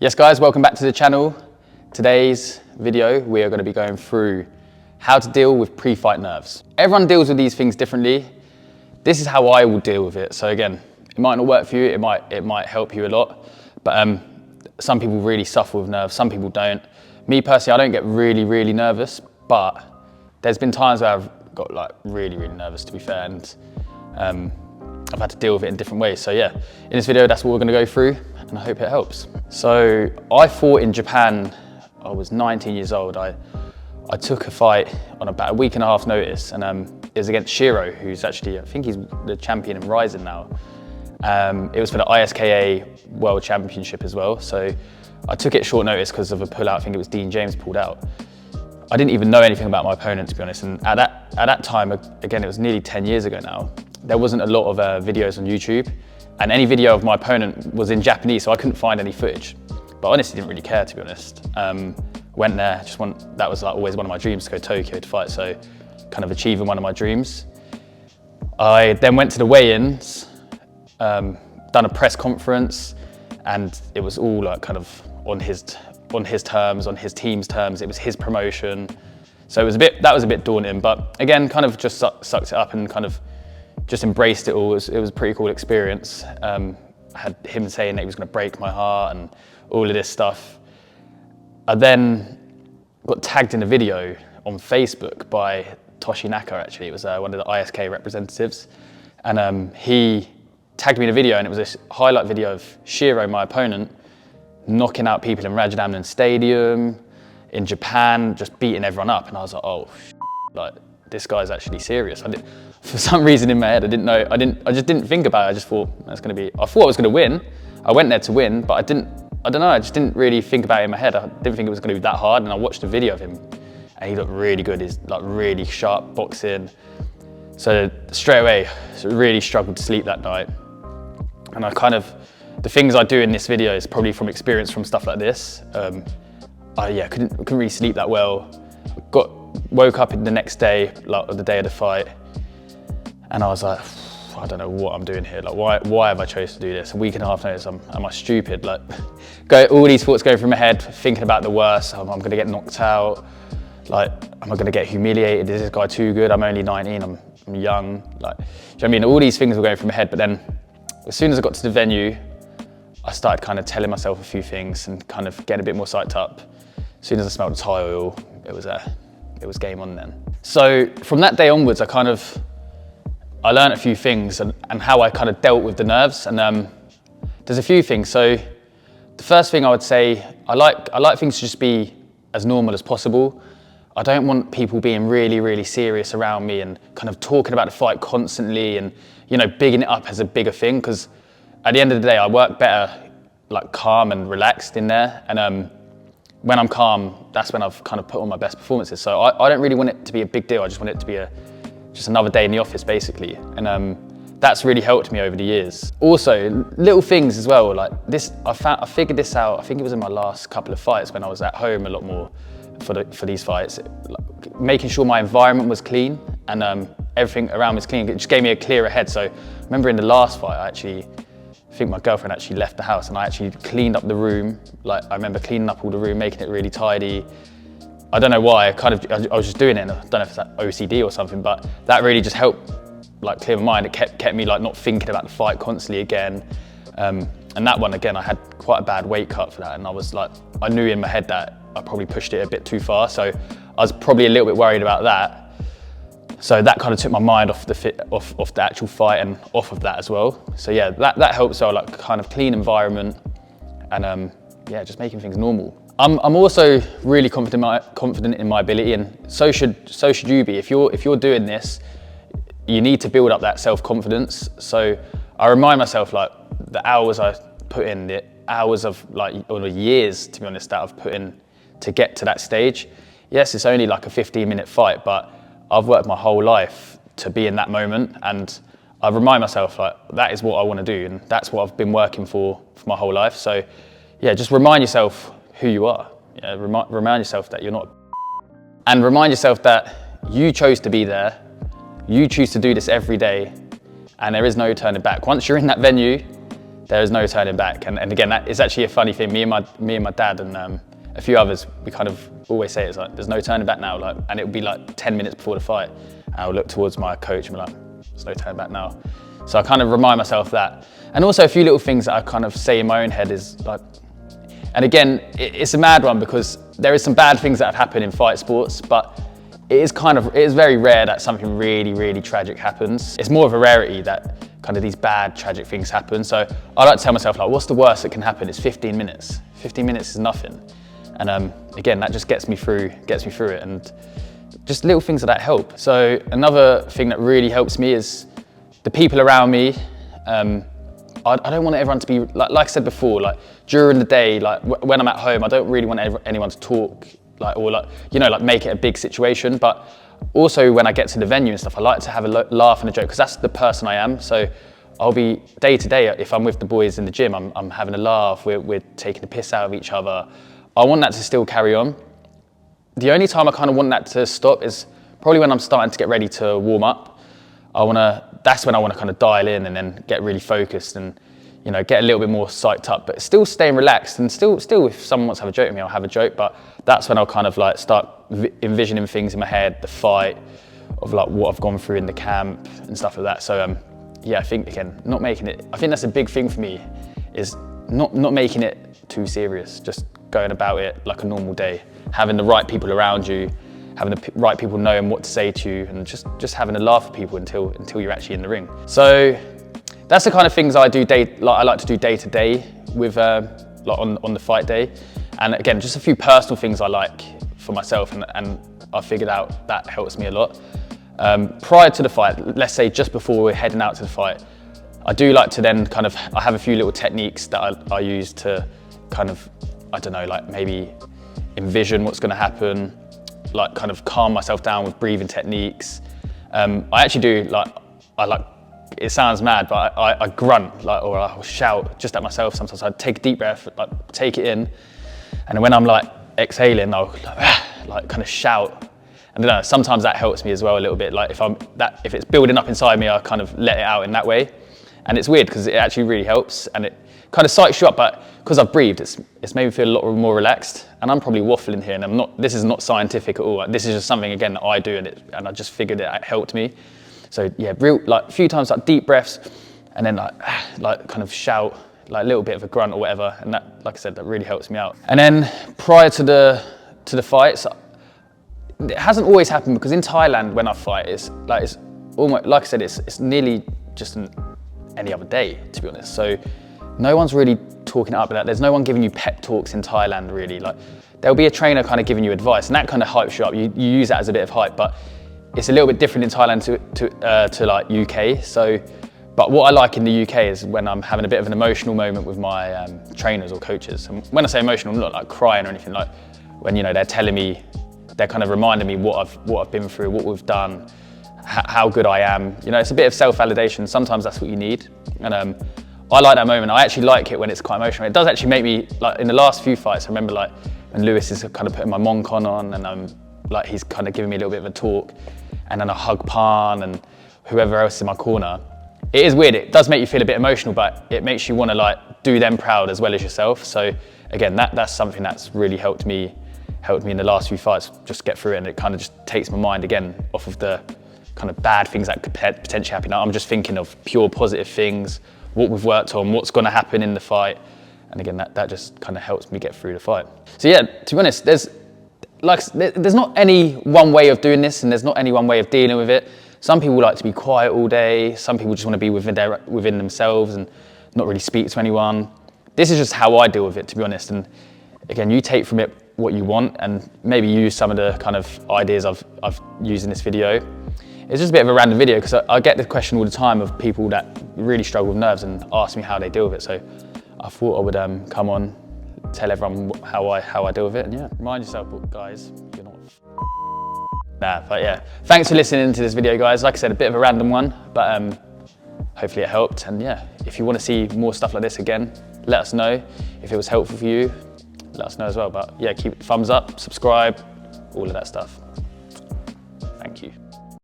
Yes guys, welcome back to the channel. Today's video, we are going to be going through how to deal with pre-fight nerves. Everyone deals with these things differently. This is how I will deal with it. So again, it might not work for you, it might help you a lot, but some people really suffer with nerves, some people don't. Me personally, I don't get really nervous, but there's been times where I've got like really nervous, to be fair, and I've had to deal with it in different ways. So yeah, in this video, that's what we're going to go through, and I hope it helps. So I fought in Japan. I was 19 years old. I took a fight on about a week and a half notice, and it was against Shiro, who's actually, I think he's the champion in Rising now. It was for the ISKA World Championship as well. So I took it short notice because of a pull-out. I think it was Dean James pulled out. I didn't even know anything about my opponent, to be honest. And at that time, again, it was nearly 10 years ago now, there wasn't a lot of videos on YouTube, and any video of my opponent was in Japanese, so I couldn't find any footage. But honestly, didn't really care, to be honest. Went there, that was like always one of my dreams, to go to Tokyo to fight, so kind of achieving one of my dreams. I then went to the weigh-ins, done a press conference, and it was all like kind of on his terms, on his team's terms. It was his promotion, so that was a bit daunting. But again, kind of just sucked it up and kind of just embraced it all. It was a pretty cool experience. I had him saying that he was going to break my heart and all of this stuff. I then got tagged in a video on Facebook by Toshi Naka, actually. It was one of the ISK representatives. And he tagged me in a video, and it was this highlight video of Shiro, my opponent, knocking out people in Rajadanam Stadium, in Japan, just beating everyone up. And I was like, oh, like, this guy's actually serious. For some reason in my head, I just didn't think about it. I just thought I thought I was gonna win. I went there to win, but I don't know, I just didn't really think about it in my head. I didn't think it was gonna be that hard, and I watched a video of him, and he looked really good. He's like really sharp boxing. So straight away, really struggled to sleep that night. And the things I do in this video is probably from experience from stuff like this. I couldn't really sleep that well. Woke up the next day, like the day of the fight, and I was like, I don't know what I'm doing here. Like, why have I chosen to do this? A week and a half notice, am I stupid? Like, all these thoughts go through my head, thinking about the worst. I'm gonna get knocked out. Like, am I gonna get humiliated? Is this guy too good? I'm only 19, I'm young. Like, do you know what I mean? All these things were going through my head, but then as soon as I got to the venue, I started kind of telling myself a few things and kind of getting a bit more psyched up. As soon as I smelled the Thai oil, it was game on then. So from that day onwards, I learned a few things and how I kind of dealt with the nerves. And there's a few things. So the first thing I would say, I like things to just be as normal as possible. I don't want people being really serious around me and kind of talking about the fight constantly and, you know, bigging it up as a bigger thing. Because at the end of the day, I work better like calm and relaxed in there. And when I'm calm, that's when I've kind of put on my best performances. So I don't really want it to be a big deal. I just want it to be just another day in the office, basically. And that's really helped me over the years. Also, little things as well, like this, I figured this out, I think it was in my last couple of fights when I was at home a lot more for these fights. Like, making sure my environment was clean and everything around was clean. It just gave me a clearer head. So I remember in the last fight, I think my girlfriend actually left the house and I actually cleaned up the room. Like, I remember cleaning up all the room, making it really tidy. I don't know why, I was just doing it, and I don't know if it's like OCD or something, but that really just helped like clear my mind. It kept me like not thinking about the fight constantly again. And that one, again, I had quite a bad weight cut for that, and I knew in my head that I probably pushed it a bit too far, so I was probably a little bit worried about that. So that kind of took my mind off the actual fight and off of that as well. So yeah, that helps. So like kind of clean environment and yeah, just making things normal. I'm also really confident in my ability, and so should you be. If you're doing this, you need to build up that self-confidence. So I remind myself like the hours I put in, the hours of or years, to be honest, that I've put in to get to that stage. Yes, it's only like a 15-minute fight, but I've worked my whole life to be in that moment, and I remind myself like that is what I want to do, and that's what I've been working for my whole life. So yeah, just remind yourself who you are. Yeah, remind yourself that you're not, and remind yourself that you chose to be there. You choose to do this every day, and there is no turning back. Once you're in that venue, there is no turning back. And again, that is actually a funny thing. Me and my dad and a few others, we kind of always say it's like, there's no turning back now. Like, and it would be like 10 minutes before the fight. And I'll look towards my coach and be like, there's no turning back now. So I kind of remind myself that. And also a few little things that I kind of say in my own head is like, and again, it's a mad one because there is some bad things that have happened in fight sports, but it is very rare that something really, really tragic happens. It's more of a rarity that kind of these bad, tragic things happen. So I like to tell myself, like, what's the worst that can happen? It's 15 minutes. 15 minutes is nothing. And again, that just gets me through it, and just little things like that help. So another thing that really helps me is the people around me. I don't want everyone to be, like I said before, like during the day, like when I'm at home, I don't really want anyone to talk, like, or like, you know, like make it a big situation. But also when I get to the venue and stuff, I like to have a laugh and a joke, because that's the person I am. So I'll be day to day, if I'm with the boys in the gym, I'm having a laugh, we're taking the piss out of each other. I want that to still carry on. The only time I kind of want that to stop is probably when I'm starting to get ready to warm up. That's when I want to kind of dial in and then get really focused and, you know, get a little bit more psyched up, but still staying relaxed, and still if someone wants to have a joke with me, I'll have a joke. But that's when I'll kind of like start envisioning things in my head, the fight, of like what I've gone through in the camp and stuff like that. So yeah, I think again, not making it, I think that's a big thing for me, is not making it too serious, just going about it like a normal day, having the right people around you, having the right people knowing what to say to you, and just having a laugh at people until you're actually in the ring. So that's the kind of things I like to do day to day with like on the fight day. And again, just a few personal things I like for myself, and I figured out that helps me a lot. Prior to the fight, let's say just before we're heading out to the fight, I do like to then kind of, I have a few little techniques that I use to kind of, I don't know, like maybe envision what's going to happen, like kind of calm myself down with breathing techniques. I actually do it sounds mad, but I grunt, like, or I'll shout just at myself sometimes. I take a deep breath, like take it in, and then when I'm like exhaling, I'll like kind of shout. And I don't know, sometimes that helps me as well a little bit. Like if it's building up inside me, I kind of let it out in that way. And it's weird because it actually really helps, and it kind of psychs you up, but because I've breathed, it's made me feel a lot more relaxed. And I'm probably waffling here, and this is not scientific at all. This is just something, again, that I do, and I just figured it helped me. So yeah, like a few times, like deep breaths, and then like kind of shout, like a little bit of a grunt or whatever. And that, like I said, that really helps me out. And then prior to the fights, it hasn't always happened, because in Thailand when I fight, it's almost, like I said, it's nearly just any other day, to be honest. So no one's really talking up about that. There's no one giving you pep talks in Thailand, really. Like, there'll be a trainer kind of giving you advice, and that kind of hypes you up. You use that as a bit of hype, but it's a little bit different in Thailand to like UK. So, but what I like in the UK is when I'm having a bit of an emotional moment with my trainers or coaches. And when I say emotional, I'm not like crying or anything. Like when, you know, they're telling me, they're kind of reminding me what I've been through, what we've done, how good I am. You know, it's a bit of self-validation. Sometimes that's what you need. And I like that moment. I actually like it when it's quite emotional. It does actually make me, like in the last few fights, I remember like when Lewis is kind of putting my Moncon on, and like he's kind of giving me a little bit of a talk, and then I hug Pan and whoever else is in my corner. It is weird, it does make you feel a bit emotional, but it makes you want to like do them proud as well as yourself. So again, that's something that's really helped me in the last few fights, just get through it, and it kind of just takes my mind again off of the kind of bad things that could potentially happen. I'm just thinking of pure positive things, what we've worked on, what's going to happen in the fight. And again, that just kind of helps me get through the fight. So yeah, to be honest, there's not any one way of doing this, and there's not any one way of dealing with it. Some people like to be quiet all day. Some people just want to be within themselves and not really speak to anyone. This is just how I deal with it, to be honest. And again, you take from it what you want, and maybe use some of the kind of ideas I've used in this video. It's just a bit of a random video, because I get the question all the time of people that really struggle with nerves and ask me how they deal with it. So I thought I would come on, tell everyone how I deal with it, and yeah, remind yourself, guys, you're not but yeah, thanks for listening to this video, guys. Like I said, a bit of a random one, but hopefully it helped. And yeah, if you want to see more stuff like this again, let us know. If it was helpful for you, let us know as well. But yeah, keep thumbs up, subscribe, all of that stuff. Thank you.